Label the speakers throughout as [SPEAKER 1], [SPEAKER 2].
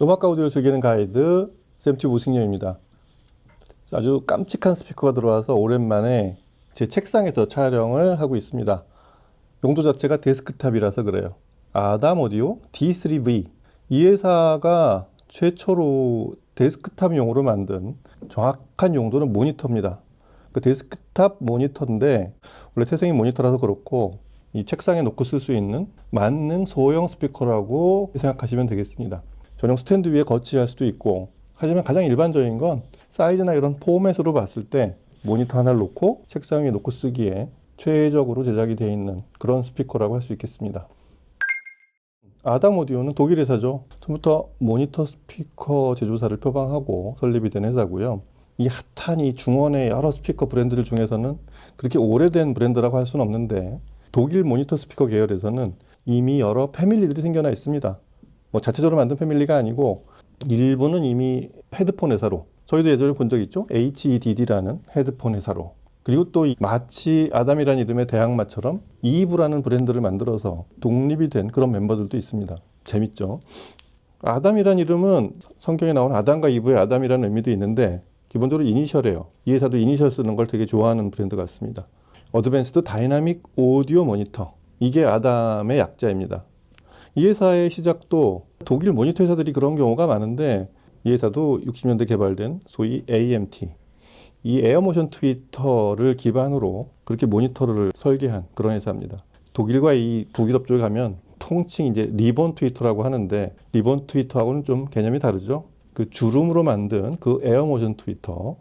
[SPEAKER 1] 음악과 오디오를 즐기는 가이드 샘튜브 우승녀입니다. 아주 깜찍한 스피커가 들어와서 오랜만에 제 책상에서 촬영을 하고 있습니다. 용도 자체가 데스크탑이라서 그래요. 아담 오디오 D3V, 이 회사가 최초로 데스크탑용으로 만든 정확한 용도는 모니터입니다. 그 데스크탑 모니터인데 원래 태생이 모니터라서 그렇고 이 책상에 놓고 쓸 수 있는 만능 소형 스피커라고 생각하시면 되겠습니다. 전용 스탠드 위에 거치할 수도 있고, 하지만 가장 일반적인 건 사이즈나 이런 포맷으로 봤을 때 모니터 하나를 놓고 책상 위에 놓고 쓰기에 최적으로 제작이 되어 있는 그런 스피커라고 할 수 있겠습니다. 아담 오디오는 독일 회사죠. 처음부터 모니터 스피커 제조사를 표방하고 설립이 된 회사고요. 이 핫한 이 중원의 여러 스피커 브랜드들 중에서는 그렇게 오래된 브랜드라고 할 수는 없는데, 독일 모니터 스피커 계열에서는 이미 여러 패밀리들이 생겨나 있습니다. 뭐 자체적으로 만든 패밀리가 아니고 일부는 이미 헤드폰 회사로, 저희도 예전에 본 적 있죠. HEDD라는 헤드폰 회사로, 그리고 또 마치 아담이라는 이름의 대항마처럼 이브라는 브랜드를 만들어서 독립이 된 그런 멤버들도 있습니다. 재밌죠. 아담이라는 이름은 성경에 나오는 아담과 이브의 아담이라는 의미도 있는데 기본적으로 이니셜이에요. 이 회사도 이니셜 쓰는 걸 되게 좋아하는 브랜드 같습니다. 어드밴스드 다이나믹 오디오 모니터, 이게 아담의 약자입니다. 이 회사의 시작도 독일 모니터 회사들이 그런 경우가 많은데, 이 회사도 60년대 개발된 소위 AMT, 이 에어모션 트위터를 기반으로 그렇게 모니터를 설계한 그런 회사입니다. 독일과 이 북유럽 쪽에 가면 통칭 이제 리본 트위터라고 하는데, 리본 트위터하고는 좀 개념이 다르죠. 그 주름으로 만든 그 에어모션 트위터,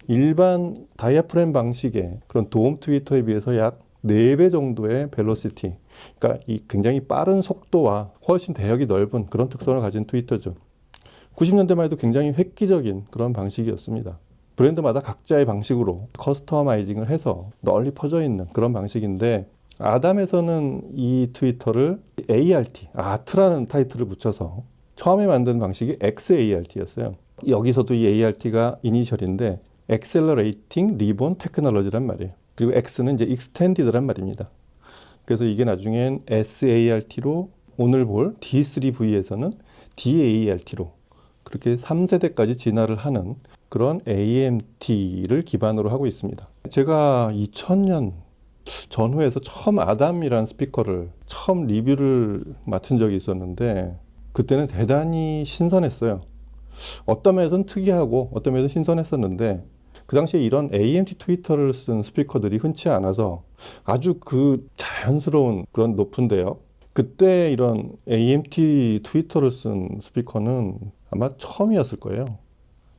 [SPEAKER 1] 일반 다이아프램 방식의 그런 도움 트위터에 비해서 약 4배 정도의 벨로시티, 그러니까 이 굉장히 빠른 속도와 훨씬 대역이 넓은 그런 특성을 가진 트위터죠. 90년대만 해도 굉장히 획기적인 그런 방식이었습니다. 브랜드마다 각자의 방식으로 커스터마이징을 해서 널리 퍼져 있는 그런 방식인데, 아담에서는 이 트위터를 ART, 아트라는 타이틀을 붙여서 처음에 만든 방식이 XART였어요. 여기서도 이 ART가 이니셜인데 Accelerating Ribbon Technology란 말이에요. 그리고 X는 이제 Extended란 말입니다. 그래서 이게 나중엔 SART로, 오늘 볼 D3V에서는 DART로 그렇게 3세대까지 진화를 하는 그런 AMT를 기반으로 하고 있습니다. 제가 2000년 전후에서 처음 아담이라는 스피커를 처음 리뷰를 맡은 적이 있었는데, 그때는 대단히 신선했어요. 어떤 면에서는 특이하고 어떤 면에서는 신선했었는데, 그 당시에 이런 AMT 트위터를 쓴 스피커들이 흔치 않아서 아주 그 자연스러운 그런 높은 대역, 그때 이런 AMT 트위터를 쓴 스피커는 아마 처음이었을 거예요.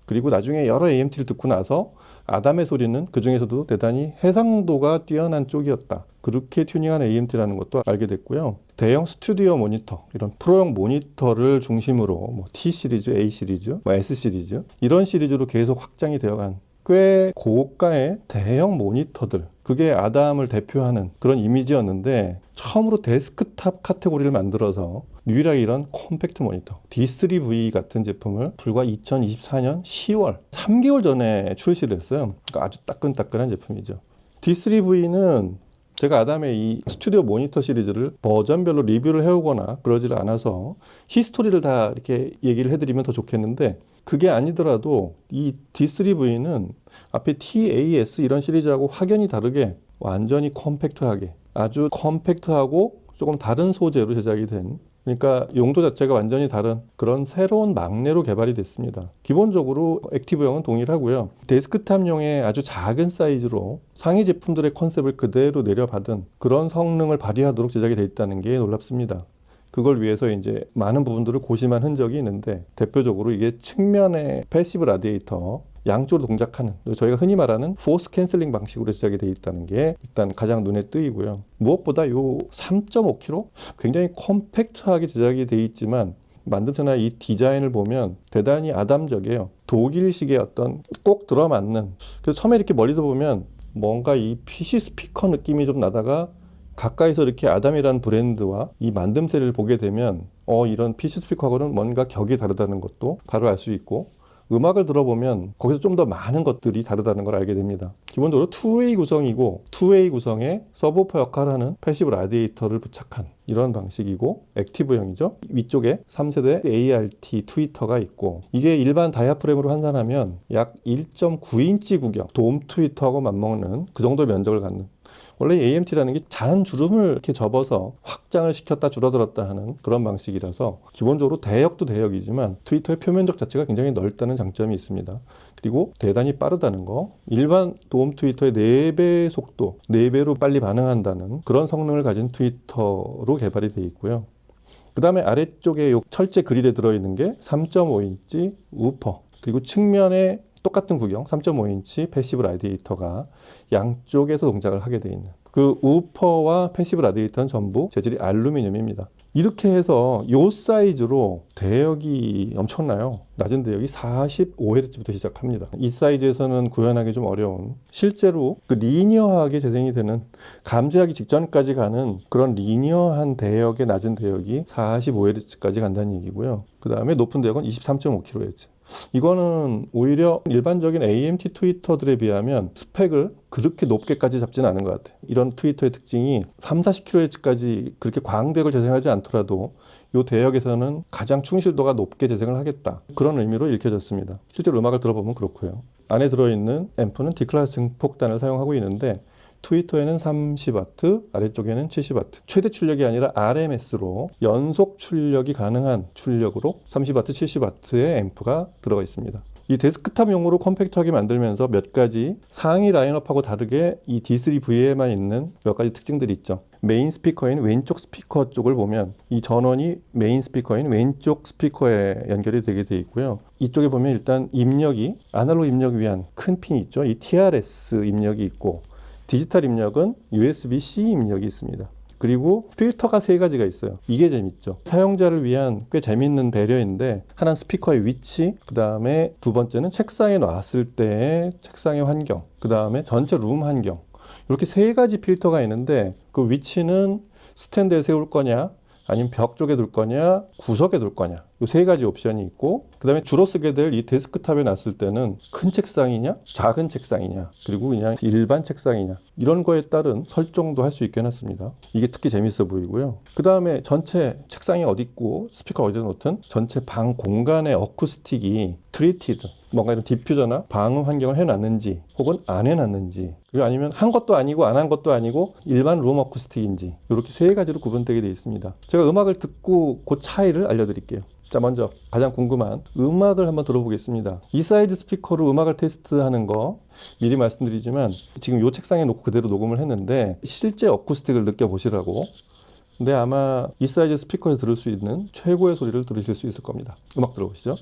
[SPEAKER 1] 그리고 나중에 여러 AMT를 듣고 나서 아담의 소리는 그 중에서도 대단히 해상도가 뛰어난 쪽이었다, 그렇게 튜닝한 AMT라는 것도 알게 됐고요. 대형 스튜디오 모니터, 이런 프로용 모니터를 중심으로 뭐 T 시리즈, A 시리즈, 뭐 S 시리즈, 이런 시리즈로 계속 확장이 되어간 꽤 고가의 대형 모니터들, 그게 아담을 대표하는 그런 이미지였는데, 처음으로 데스크탑 카테고리를 만들어서 유일하게 이런 컴팩트 모니터 D3V 같은 제품을 불과 2024년 10월, 3개월 전에 출시를 했어요. 그러니까 아주 따끈따끈한 제품이죠. D3V는 제가 아담의 이 스튜디오 모니터 시리즈를 버전별로 리뷰를 해오거나 그러지를 않아서 히스토리를 다 이렇게 얘기를 해드리면 더 좋겠는데, 그게 아니더라도 이 D3V는 앞에 TAS 이런 시리즈하고 확연히 다르게 완전히 컴팩트하게, 아주 컴팩트하고 조금 다른 소재로 제작이 된, 그러니까 용도 자체가 완전히 다른 그런 새로운 막내로 개발이 됐습니다. 기본적으로 액티브형은 동일하고요. 데스크탑용의 아주 작은 사이즈로 상위 제품들의 컨셉을 그대로 내려받은 그런 성능을 발휘하도록 제작이 되어 있다는 게 놀랍습니다. 그걸 위해서 이제 많은 부분들을 고심한 흔적이 있는데, 대표적으로 이게 측면의 패시브 라디에이터, 양쪽으로 동작하는, 저희가 흔히 말하는 포스 캔슬링 방식으로 제작이 되어 있다는 게 일단 가장 눈에 띄고요. 무엇보다 요 3.5kg 굉장히 컴팩트하게 제작이 되어 있지만, 만듦새나 이 디자인을 보면 대단히 아담적이에요. 독일식의 어떤 꼭 들어맞는, 그래서 처음에 이렇게 멀리서 보면 뭔가 이 PC 스피커 느낌이 좀 나다가 가까이서 이렇게 아담이라는 브랜드와 이 만듦새를 보게 되면 이런 PC 스피커하고는 뭔가 격이 다르다는 것도 바로 알 수 있고, 음악을 들어보면 거기서 좀 더 많은 것들이 다르다는 걸 알게 됩니다. 기본적으로 투웨이 구성이고, 투웨이 구성에 서브우퍼 역할을 하는 패시브 라디에이터를 부착한 이런 방식이고 액티브형이죠. 위쪽에 3세대 ART 트위터가 있고 이게 일반 다이아프램으로 환산하면 약 1.9인치 구경 돔 트위터하고 맞먹는 그 정도의 면적을 갖는 원래 AMT라는 게 잔 주름을 이렇게 접어서 확장을 시켰다 줄어들었다 하는 그런 방식이라서 기본적으로 대역도 대역이지만 트위터의 표면적 자체가 굉장히 넓다는 장점이 있습니다. 그리고 대단히 빠르다는 거, 일반 돔 트위터의 4배 속도, 4배로 빨리 반응한다는 그런 성능을 가진 트위터로 개발이 되어 있고요. 그 다음에 아래쪽에 요 철제 그릴에 들어있는 게 3.5인치 우퍼, 그리고 측면에 똑같은 구경 3.5인치 패시브 라디에이터가 양쪽에서 동작을 하게 되어 있는 그 우퍼와 패시브 라디에이터는 전부 재질이 알루미늄입니다. 이렇게 해서 이 사이즈로 대역이 엄청나요. 낮은 대역이 45Hz부터 시작합니다. 이 사이즈에서는 구현하기 좀 어려운 실제로 그 리니어하게 재생이 되는 감지하기 직전까지 가는 그런 리니어한 대역의 낮은 대역이 45Hz까지 간다는 얘기고요. 그 다음에 높은 대역은 23.5kHz. 이거는 오히려 일반적인 AMT 트위터들에 비하면 스펙을 그렇게 높게까지 잡지는 않은 것 같아요. 이런 트위터의 특징이 30-40kHz까지 그렇게 광대역을 재생하지 않더라도 이 대역에서는 가장 충실도가 높게 재생을 하겠다. 그런 의미로 읽혀졌습니다. 실제로 음악을 들어보면 그렇고요. 안에 들어있는 앰프는 D클래스 증폭단을 사용하고 있는데 트위터에는 30W, 아래쪽에는 70W. 최대 출력이 아니라 RMS로 연속 출력이 가능한 출력으로 30W, 70W의 앰프가 들어가 있습니다. 이 데스크탑용으로 컴팩트하게 만들면서 몇 가지 상위 라인업하고 다르게 이 D3V에만 있는 몇 가지 특징들이 있죠. 메인 스피커인 왼쪽 스피커 쪽을 보면 이 전원이 메인 스피커인 왼쪽 스피커에 연결이 되게 되어 있고요. 이쪽에 보면 일단 입력이 아날로그 입력 위한 큰 핀이 있죠. 이 TRS 입력이 있고 디지털 입력은 USB-C 입력이 있습니다. 그리고 필터가 3가지가 있어요. 이게 재밌죠. 사용자를 위한 꽤 재밌는 배려인데 하나는 스피커의 위치, 그 다음에 두 번째는 책상에 놨을 때의 책상의 환경, 그 다음에 전체 룸 환경. 이렇게 3가지 필터가 있는데 그 위치는 스탠드에 세울 거냐 아니면 벽 쪽에 둘 거냐 구석에 둘 거냐 이 3가지 옵션이 있고 그 다음에 주로 쓰게 될 이 데스크탑에 놨을 때는 큰 책상이냐 작은 책상이냐 그리고 그냥 일반 책상이냐 이런 거에 따른 설정도 할 수 있게 해놨습니다. 이게 특히 재밌어 보이고요. 그 다음에 전체 책상이 어디 있고 스피커 어디다 놓든 전체 방 공간의 어쿠스틱이 트리티드 뭔가 이런 디퓨저나 방음 환경을 해놨는지 혹은 안 해놨는지 그리고 아니면 한 것도 아니고 안 한 것도 아니고 일반 룸 어쿠스틱인지 이렇게 3가지로 구분되게 되어 있습니다. 제가 음악을 듣고 그 차이를 알려드릴게요. 자, 먼저 가장 궁금한 음악을 한번 들어보겠습니다. 이 사이즈 스피커로 음악을 테스트하는 거 미리 말씀드리지만 지금 이 책상에 놓고 그대로 녹음을 했는데 실제 어쿠스틱을 느껴보시라고. 근데 아마 이 사이즈 스피커에서 들을 수 있는 최고의 소리를 들으실 수 있을 겁니다. 음악 들어보시죠.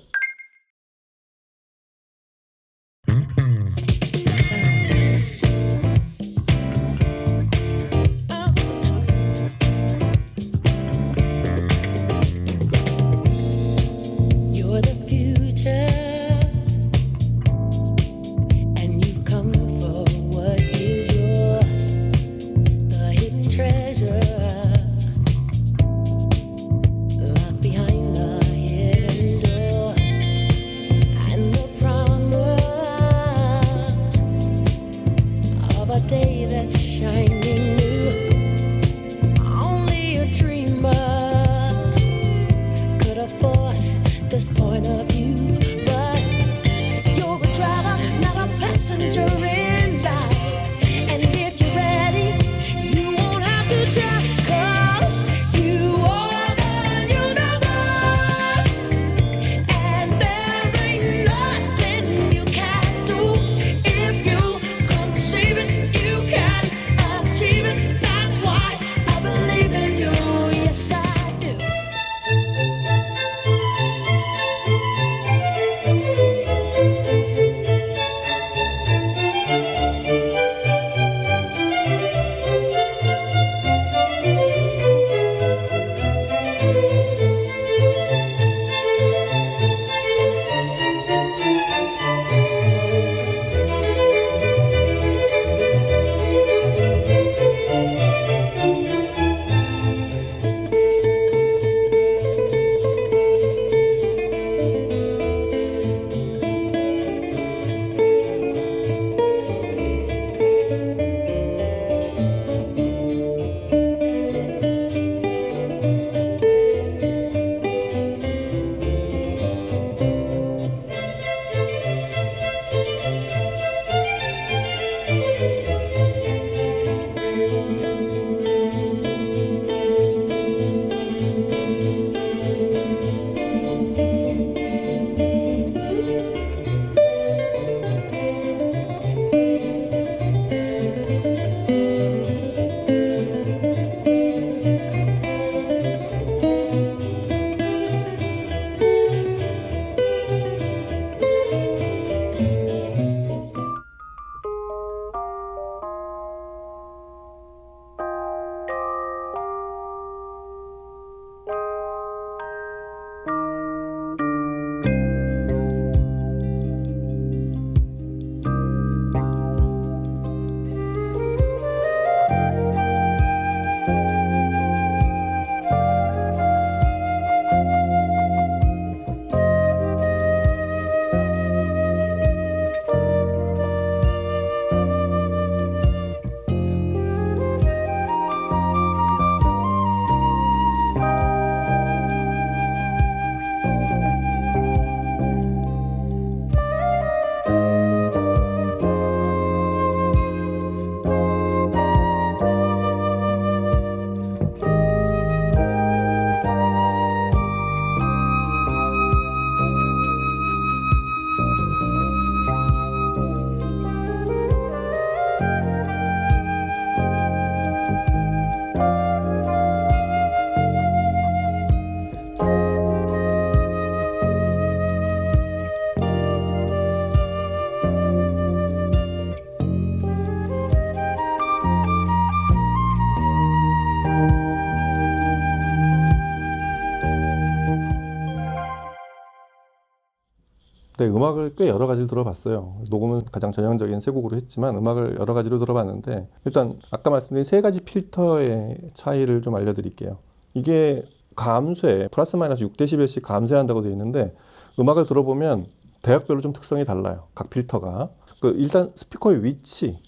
[SPEAKER 1] 근데 음악을 꽤 여러 가지를 들어봤어요. 녹음은 가장 전형적인 세 곡으로 했지만 음악을 여러 가지로 들어봤는데 일단 아까 말씀드린 세 가지 필터의 차이를 좀 알려드릴게요. 이게 감쇄, 플러스 마이너스 6dB씩 감쇄한다고 되어 있는데 음악을 들어보면 대역별로 좀 특성이 달라요. 각 필터가. 일단 스피커의 위치,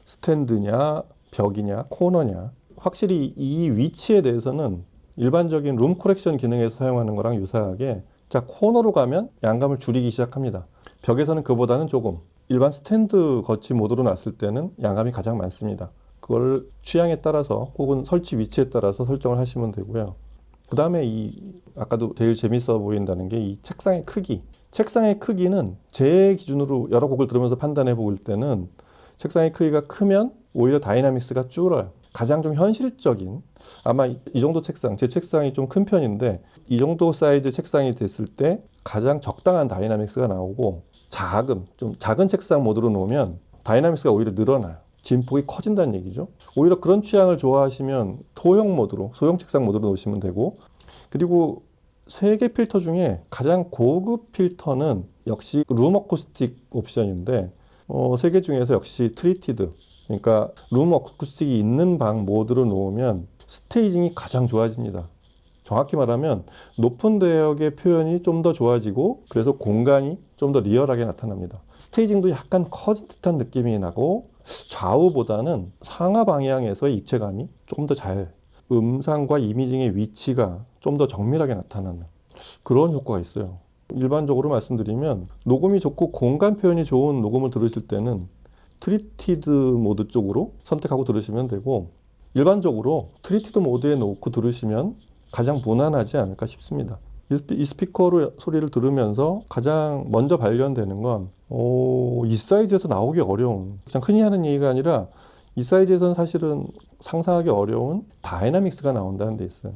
[SPEAKER 1] 스탠드냐, 벽이냐, 코너냐. 확실히 이 위치에 대해서는 일반적인 룸 코렉션 기능에서 사용하는 거랑 유사하게 자, 코너로 가면 양감을 줄이기 시작합니다. 벽에서는 그보다는 조금 일반 스탠드 거치 모드로 놨을 때는 양감이 가장 많습니다. 그걸 취향에 따라서 혹은 설치 위치에 따라서 설정을 하시면 되고요. 그 다음에 아까도 제일 재밌어 보인다는 게 이 책상의 크기. 책상의 크기는 제 기준으로 여러 곡을 들으면서 판단해 볼 때는 책상의 크기가 크면 오히려 다이나믹스가 줄어요. 가장 좀 현실적인 아마 이 정도 책상, 제 책상이 좀 큰 편인데 이 정도 사이즈 책상이 됐을 때 가장 적당한 다이나믹스가 나오고 좀 작은 책상 모드로 놓으면 다이나믹스가 오히려 늘어나요. 진폭이 커진다는 얘기죠. 오히려 그런 취향을 좋아하시면 소형 책상 모드로 놓으시면 되고 그리고 세 개 필터 중에 가장 고급 필터는 역시 룸 어쿠스틱 옵션인데 세 개 중에서 역시 트리티드 그러니까 룸 어쿠스틱이 있는 방 모드로 놓으면 스테이징이 가장 좋아집니다. 정확히 말하면 높은 대역의 표현이 좀 더 좋아지고 그래서 공간이 좀 더 리얼하게 나타납니다. 스테이징도 약간 커진 듯한 느낌이 나고 좌우보다는 상하 방향에서의 입체감이 좀 더 음상과 이미징의 위치가 좀 더 정밀하게 나타나는 그런 효과가 있어요. 일반적으로 말씀드리면 녹음이 좋고 공간 표현이 좋은 녹음을 들으실 때는 트리티드 모드 쪽으로 선택하고 들으시면 되고 일반적으로 트리티드 모드에 놓고 들으시면 가장 무난하지 않을까 싶습니다. 이 스피커로 소리를 들으면서 가장 먼저 발견되는 건 이 사이즈에서 나오기 어려운 그냥 흔히 하는 얘기가 아니라 이 사이즈에서는 사실은 상상하기 어려운 다이나믹스가 나온다는 데 있어요.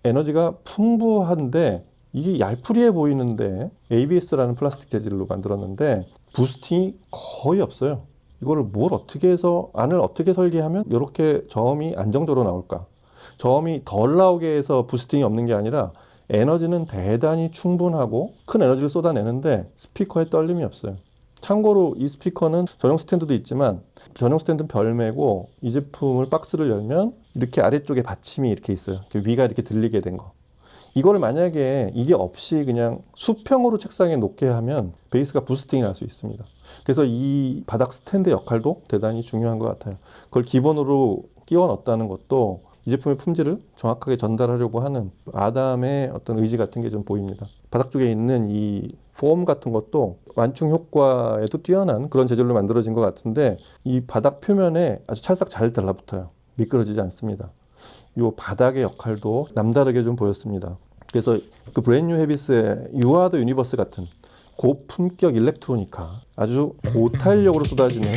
[SPEAKER 1] 에너지가 풍부한데 이게 얄풀이해 보이는데 ABS라는 플라스틱 재질로 만들었는데 부스팅이 거의 없어요. 이거를 어떻게 해서 안을 어떻게 설계하면 이렇게 저음이 안정적으로 나올까? 저음이 덜 나오게 해서 부스팅이 없는 게 아니라 에너지는 대단히 충분하고 큰 에너지를 쏟아내는데 스피커에 떨림이 없어요. 참고로 이 스피커는 전용 스탠드도 있지만 전용 스탠드는 별매고 이 제품을 박스를 열면 이렇게 아래쪽에 받침이 이렇게 있어요. 위가 이렇게 들리게 된 거. 이거를 만약에 이게 없이 그냥 수평으로 책상에 놓게 하면 베이스가 부스팅이 날 수 있습니다. 그래서 이 바닥 스탠드 역할도 대단히 중요한 것 같아요. 그걸 기본으로 끼워 넣었다는 것도 이 제품의 품질을 정확하게 전달하려고 하는 아담의 어떤 의지 같은 게 좀 보입니다. 바닥 쪽에 있는 이 폼 같은 것도 완충 효과에도 뛰어난 그런 재질로 만들어진 것 같은데 이 바닥 표면에 아주 찰싹 잘 달라붙어요. 미끄러지지 않습니다. 이 바닥의 역할도 남다르게 좀 보였습니다. 그래서 그 브랜뉴 헤비스의 You Are the Universe 같은 고품격 일렉트로니카 아주 고탄력으로 쏟아지는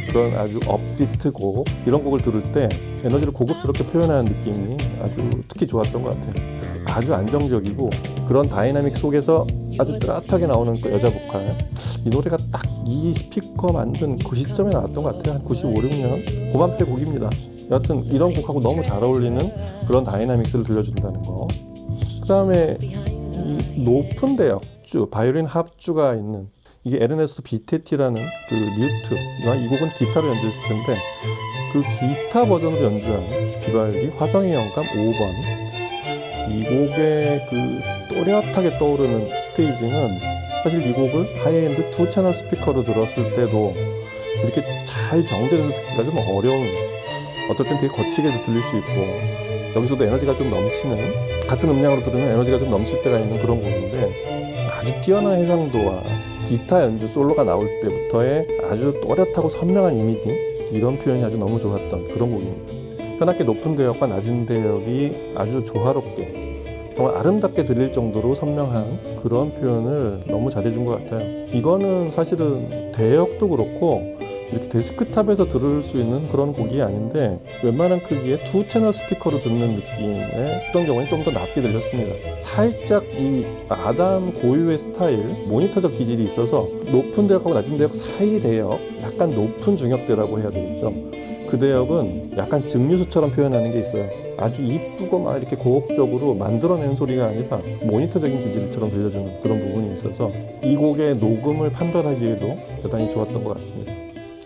[SPEAKER 1] 그런 아주 업비트 곡 이런 곡을 들을 때 에너지를 고급스럽게 표현하는 느낌이 아주 특히 좋았던 것 같아요. 아주 안정적이고 그런 다이나믹 속에서 아주 뚜렷하게 나오는 그 여자 보컬 이 노래가 딱 이 스피커 만든 그 시점에 나왔던 것 같아요. 한 95, 6년 고맘때 곡입니다. 여하튼 이런 곡하고 너무 잘 어울리는 그런 다이나믹스를 들려준다는 거. 그 다음에 이 높은 대역주, 바이올린 합주가 있는 이게 에르네스토 비테티라는 그 리우트. 이 곡은 기타로 연주했을 텐데 그 기타 버전으로 연주한 비발디 화성의 영감 5번. 이 곡의 그 또렷하게 떠오르는 스테이징은 사실 이 곡을 하이엔드 2채널 스피커로 들었을 때도 이렇게 잘 정제돼서 듣기가 좀 어려운 어떨 땐 되게 거치게도 들릴 수 있고 여기서도 에너지가 좀 넘치는 같은 음량으로 들으면 에너지가 좀 넘칠 때가 있는 그런 곡인데 아주 뛰어난 해상도와 기타 연주 솔로가 나올 때부터의 아주 또렷하고 선명한 이미지 이런 표현이 아주 너무 좋았던 그런 곡입니다. 현악기 높은 대역과 낮은 대역이 아주 조화롭게 정말 아름답게 들릴 정도로 선명한 그런 표현을 너무 잘해준 것 같아요. 이거는 사실은 대역도 그렇고 이렇게 데스크탑에서 들을 수 있는 그런 곡이 아닌데 웬만한 크기의 2채널 스피커로 듣는 느낌의 어떤 경우에는 좀 더 낮게 들렸습니다. 살짝 이 아담 고유의 스타일, 모니터적 기질이 있어서 높은 대역하고 낮은 대역 사이 대역, 약간 높은 중역대라고 해야 되겠죠. 그 대역은 약간 증류수처럼 표현하는 게 있어요. 아주 이쁘고 막 이렇게 고혹적으로 만들어낸 소리가 아니라 모니터적인 기질처럼 들려주는 그런 부분이 있어서 이 곡의 녹음을 판별하기에도 대단히 좋았던 것 같습니다.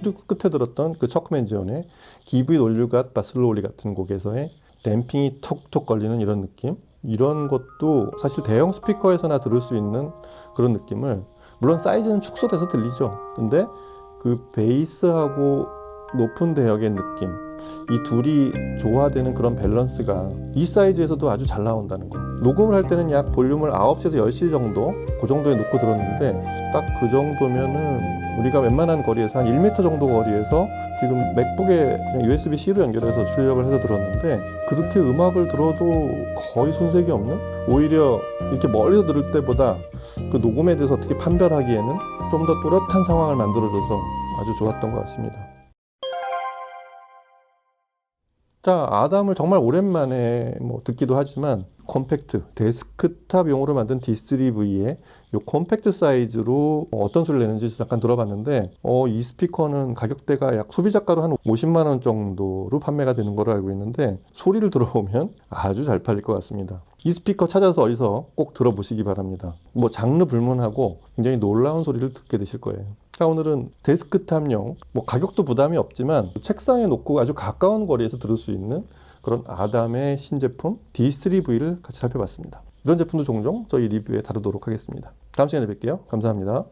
[SPEAKER 1] 그리고 끝에 들었던 그 척맨지온의 Give It All You Got 바슬로리 같은 곡에서의 댐핑이 톡톡 걸리는 이런 느낌, 이런 것도 사실 대형 스피커에서나 들을 수 있는 그런 느낌을, 물론 사이즈는 축소돼서 들리죠. 근데 그 베이스하고 높은 대역의 느낌, 이 둘이 조화되는 그런 밸런스가 이 사이즈에서도 아주 잘 나온다는 거. 녹음을 할 때는 약 볼륨을 9시에서 10시 정도, 그 정도에 놓고 들었는데 딱 그 정도면은 우리가 웬만한 거리에서 한 1m 정도 거리에서 지금 맥북에 그냥 USB-C로 연결해서 출력을 해서 들었는데, 그렇게 음악을 들어도 거의 손색이 없는, 오히려 이렇게 멀리서 들을 때보다 그 녹음에 대해서 어떻게 판별하기에는 좀 더 또렷한 상황을 만들어줘서 아주 좋았던 것 같습니다. 자, 아담을 정말 오랜만에 듣기도 하지만 컴팩트, 데스크탑용으로 만든 D3V의 이 컴팩트 사이즈로 어떤 소리를 내는지 잠깐 들어봤는데, 이 스피커는 가격대가 약 소비자가로 한 50만 원 정도로 판매가 되는 걸로 알고 있는데, 소리를 들어보면 아주 잘 팔릴 것 같습니다. 이 스피커 찾아서 어디서 꼭 들어보시기 바랍니다. 장르 불문하고 굉장히 놀라운 소리를 듣게 되실 거예요. 자, 오늘은 데스크탑용, 가격도 부담이 없지만 책상에 놓고 아주 가까운 거리에서 들을 수 있는 그런 아담의 신제품 D3V를 같이 살펴봤습니다. 이런 제품도 종종 저희 리뷰에 다루도록 하겠습니다. 다음 시간에 뵐게요. 감사합니다.